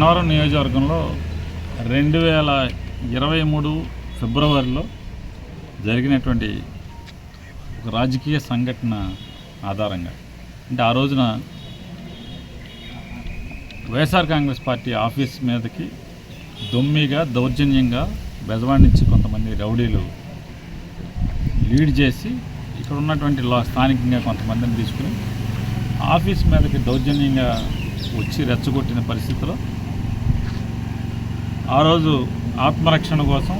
గన్నవరం నియోజకవర్గంలో 2023 ఫిబ్రవరిలో జరిగినటువంటి ఒక రాజకీయ సంఘటన ఆధారంగా, అంటే ఆ రోజున వైఎస్ఆర్ కాంగ్రెస్ పార్టీ ఆఫీస్ మీదకి దొమ్మిగా దౌర్జన్యంగా బెజవాడ నుంచి కొంతమంది రౌడీలు లీడ్ చేసి ఇక్కడ ఉన్నటువంటి స్థానికంగా కొంతమందిని తీసుకుని ఆఫీస్ మీదకి దౌర్జన్యంగా వచ్చి రెచ్చగొట్టిన పరిస్థితిలో ఆ రోజు ఆత్మరక్షణ కోసం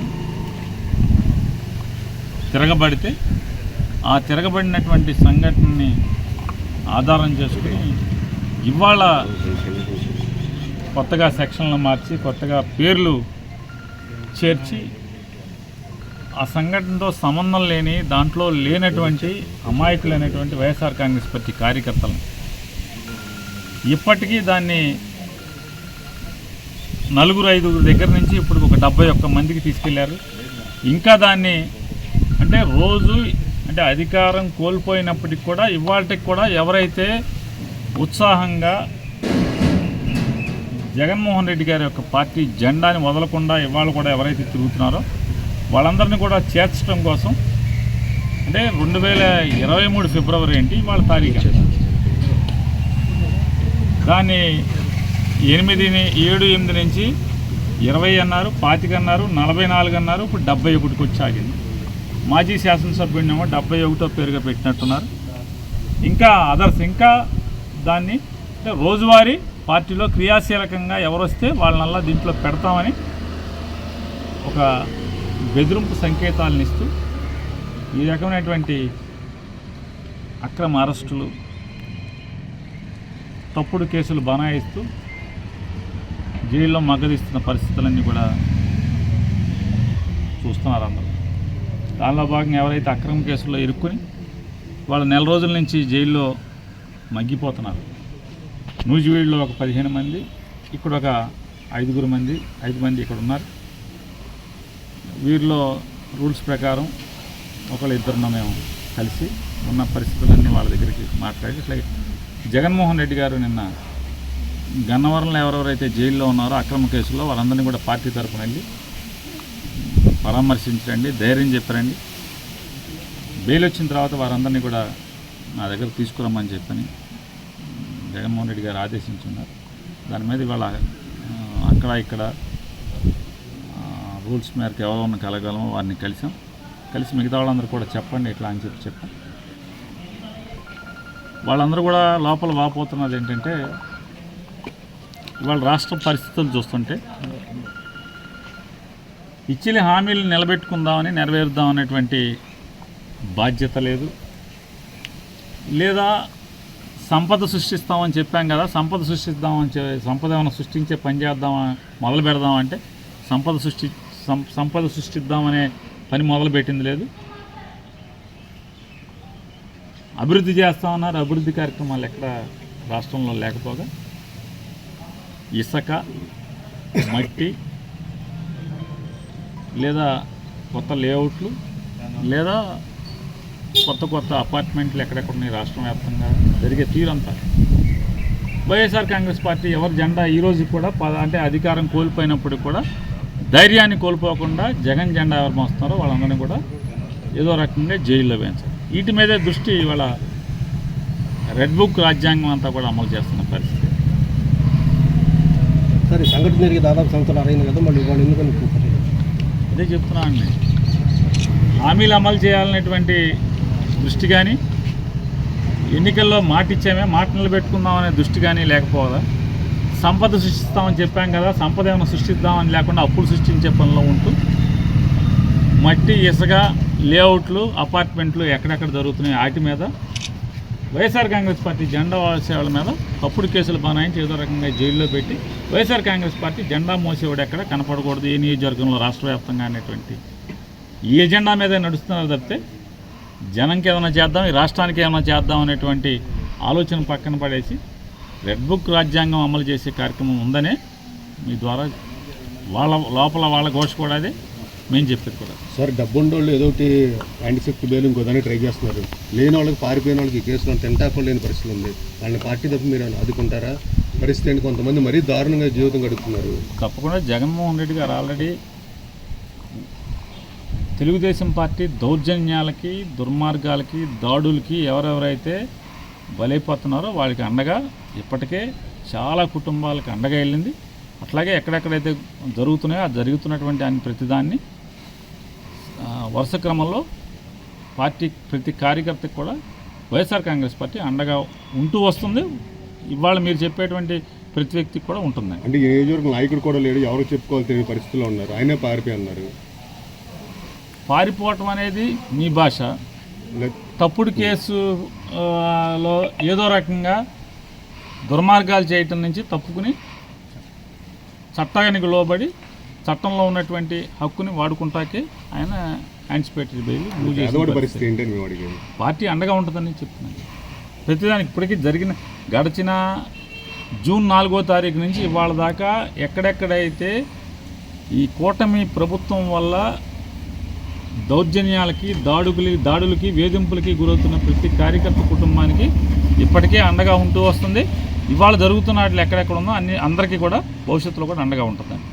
తిరగబడితే ఆ తిరగబడినటువంటి సంఘటనని ఆధారం చేసుకుని ఇవాళ కొత్తగా సెక్షన్లు మార్చి కొత్తగా పేర్లు చేర్చి ఆ సంఘటనతో సంబంధం లేని దాంట్లో లేనటువంటి అమాయకులైనటువంటి వైఎస్ఆర్ కాంగ్రెస్ పార్టీ కార్యకర్తలను ఇప్పటికీ దాన్ని 4-5 దగ్గర నుంచి ఇప్పుడు ఒక 71 మందికి తీసుకెళ్లారు. ఇంకా దాన్ని అంటే రోజు అంటే అధికారం కోల్పోయినప్పటికి కూడా ఇవాళకి కూడా ఎవరైతే ఉత్సాహంగా జగన్మోహన్ రెడ్డి గారి యొక్క పార్టీ జెండాని వదలకుండా ఇవాళ కూడా ఎవరైతే తిరుగుతున్నారో వాళ్ళందరినీ కూడా చేర్చడం కోసం, అంటే 2023 ఫిబ్రవరి ఏంటి ఇవాళ తారీఖు, దాన్ని 7-8 నుంచి 20 అన్నారు, 25 అన్నారు, 44 అన్నారు, ఇప్పుడు 71కి వచ్చి ఆగింది. మాజీ శాసనసభ్యుడినేమో 71వ పేరుగా పెట్టినట్టున్నారు. ఇంకా అదర్స్ ఇంకా దాన్ని అంటే రోజువారీ పార్టీలో క్రియాశీలకంగా ఎవరు వస్తే వాళ్ళనల్లా దీంట్లో పెడతామని ఒక బెదిరింపు సంకేతాలను ఇస్తూ ఈ రకమైనటువంటి అక్రమ అరెస్టులు, తప్పుడు కేసులు బనాయిస్తూ జైల్లో మగ్గదిస్తున్న పరిస్థితులన్నీ కూడా చూస్తున్నారు అందరూ. దానిలో భాగంగా ఎవరైతే అక్రమ కేసుల్లో ఇరుక్కుని వాళ్ళు నెల రోజుల నుంచి జైల్లో మగ్గిపోతున్నారు. నూజివీడులో ఒక 15 మంది, ఇక్కడ ఒక 5 మంది ఇక్కడ ఉన్నారు. వీరిలో రూల్స్ ప్రకారం ఒకళ్ళిద్దరున్న మేము కలిసి ఉన్న పరిస్థితులన్నీ వాళ్ళ దగ్గరికి మాట్లాడి ఇట్లా జగన్మోహన్ రెడ్డి గారు నిన్న గన్నవరంలో ఎవరెవరైతే జైల్లో ఉన్నారో అక్రమ కేసుల్లో వాళ్ళందరినీ కూడా పార్టీ తరఫున వెళ్ళి పరామర్శించండి, ధైర్యం చెప్పరండి, బెయిల్ వచ్చిన తర్వాత వారందరినీ కూడా నా దగ్గర తీసుకురమ్మని చెప్పని జగన్మోహన్ రెడ్డి గారు ఆదేశించున్నారు. దాని మీద ఇవాళ అక్కడ ఇక్కడ రూల్స్ మేరకు ఎవరన్నా కలగలమో వారిని కలిసి మిగతా వాళ్ళందరూ కూడా చెప్పండి ఇట్లా అని చెప్పాం. వాళ్ళందరూ కూడా లోపల వాపోతున్నది ఏంటంటే ఇవాళ రాష్ట్ర పరిస్థితులు చూస్తుంటే ఇచ్చిన హామీలు నిలబెట్టుకుందామని నెరవేరుద్దామనేటువంటి బాధ్యత లేదు, లేదా సంపద సృష్టిస్తామని చెప్పాం కదా, సంపద ఏమైనా సృష్టించే పని చేద్దామా మొదలు పెడదామంటే సంపద సృష్టిద్దామనే పని మొదలుపెట్టింది లేదు. అభివృద్ధి చేస్తామన్నారు, అభివృద్ధి కార్యక్రమాలు ఎక్కడ రాష్ట్రంలో లేకపోగా ఇసుక, మట్టి, లేదా కొత్త లేఅవుట్లు, లేదా కొత్త అపార్ట్మెంట్లు ఎక్కడెక్కడ ఉన్నాయి రాష్ట్రం వ్యాప్తంగా జరిగే తీరంతా వైఎస్ఆర్ కాంగ్రెస్ పార్టీ ఎవరి జెండా ఈరోజు కూడా అంటే అధికారం కోల్పోయినప్పటికి కూడా ధైర్యాన్ని కోల్పోకుండా జగన్ జెండా ఎవరు మోస్తున్నారో వాళ్ళందరినీ కూడా ఏదో రకంగా జైల్లో వేయించారు. వీటి మీదే దృష్టి ఇవాళ రెడ్ బుక్ రాజ్యాంగం అంతా కూడా అమలు చేస్తున్న పరిస్థితి. సరే, సంఘటన జరిగి దాదాపు సంవత్సరాలు అయింది కదా, మళ్ళీ వాళ్ళు ఎందుకని అదే చెప్తున్నా అండి, హామీలు అమలు చేయాలనేటువంటి దృష్టి కానీ, ఎన్నికల్లో మాట ఇచ్చామే మాట నిలబెట్టుకుందామనే దృష్టి కానీ లేకపోదా, సంపద సృష్టిస్తామని చెప్పాం కదా, సంపద ఏమైనా సృష్టిద్దామని లేకుండా అప్పులు సృష్టించే పనిలో ఉంటూ మట్టి, ఇసుక, లేఅవుట్లు, అపార్ట్మెంట్లు ఎక్కడెక్కడ జరుగుతున్నాయి వాటి మీద వైఎస్ఆర్ కాంగ్రెస్ పార్టీ జెండా మోసేవాళ్ళ మీద తప్పుడు కేసులు బనాయించి ఏదో రకంగా జైల్లో పెట్టి వైఎస్ఆర్ కాంగ్రెస్ పార్టీ జెండా మోసేవాడు ఎక్కడ కనపడకూడదు ఏ నియోజకవర్గంలో రాష్ట్ర వ్యాప్తంగా అనేటువంటి ఈ ఎజెండా మీద నడుస్తున్నారు తప్పితే జనంకి ఏమైనా చేద్దాం, ఈ రాష్ట్రానికి ఏమైనా చేద్దాం అనేటువంటి ఆలోచన పక్కన పడేసి రెడ్ బుక్ రాజ్యాంగం అమలు చేసే కార్యక్రమం ఉందనే మీ ద్వారా వాళ్ళ లోపల వాళ్ళ ఘోష కూడా అదే మేము చెప్పేది కూడా. సార్, డబ్బుండోళ్ళు ఏదో ఒకటి యాంటీసెప్ట్ బెయిల్ ఇంకోదాన్ని ట్రై చేస్తున్నారు. లేని వాళ్ళకి, పారిపోయిన వాళ్ళకి కేసులో తింటాపో లేని పరిస్థితి ఉంది. వాళ్ళని పార్టీ తప్ప మీరు అదుకుంటారా? పరిస్థితి ఏంటి? కొంతమంది మరీ దారుణంగా జీవితం గడుపుతున్నారు. తప్పకుండా జగన్మోహన్ రెడ్డి గారు ఆల్రెడీ తెలుగుదేశం పార్టీ దౌర్జన్యాలకి, దుర్మార్గాలకి, దాడులకి ఎవరెవరైతే బలైపోతున్నారో వాళ్ళకి అండగా ఇప్పటికే చాలా కుటుంబాలకు అండగా వెళ్ళింది. అట్లాగే ఎక్కడెక్కడైతే జరుగుతున్నాయో ఆ జరుగుతున్నటువంటి ప్రతిదాన్ని వరుస క్రమంలో పార్టీ ప్రతి కార్యకర్తకు కూడా వైఎస్ఆర్ కాంగ్రెస్ పార్టీ అండగా ఉంటూ వస్తుంది. ఇవాళ మీరు చెప్పేటువంటి ప్రతి వ్యక్తికి కూడా ఉంటుంది. అంటే ఈ నియోజకవర్గం నాయకుడు కూడా లేడు, ఎవరు చెప్పుకోవాలి తెలియని పరిస్థితుల్లో ఉన్నారు. ఆయనే పారిపోయి అన్నారు. పారిపోవటం అనేది మీ భాష. తప్పుడు కేసులో ఏదో రకంగా దుర్మార్గాలు చేయటం నుంచి తప్పుకుని చట్టానికి లోబడి చట్టంలో ఉన్నటువంటి హక్కుని వాడుకుంటాకే ఆయన యాంటిసిపేటరీ బెయిల్ మూవ్ చేసిన పరిస్థితి ఏంటని మేము అడిగేది. పార్టీ అండగా ఉంటుందని చెప్తున్నాను. ప్రతిదానికి ఇప్పటికీ జరిగిన గడిచిన జూన్ 4వ తారీఖు నుంచి ఇవాళ దాకా ఎక్కడెక్కడైతే ఈ కూటమి ప్రభుత్వం వల్ల దౌర్జన్యాలకి, దాడులకి, వేధింపులకి గురవుతున్న ప్రతి కార్యకర్త కుటుంబానికి ఇప్పటికే అండగా ఉంటూ వస్తుంది. ఇవాళ జరుగుతున్న వాటిలో ఎక్కడెక్కడ ఉందో అందరికీ కూడా భవిష్యత్తులో కూడా అండగా ఉంటుందండి.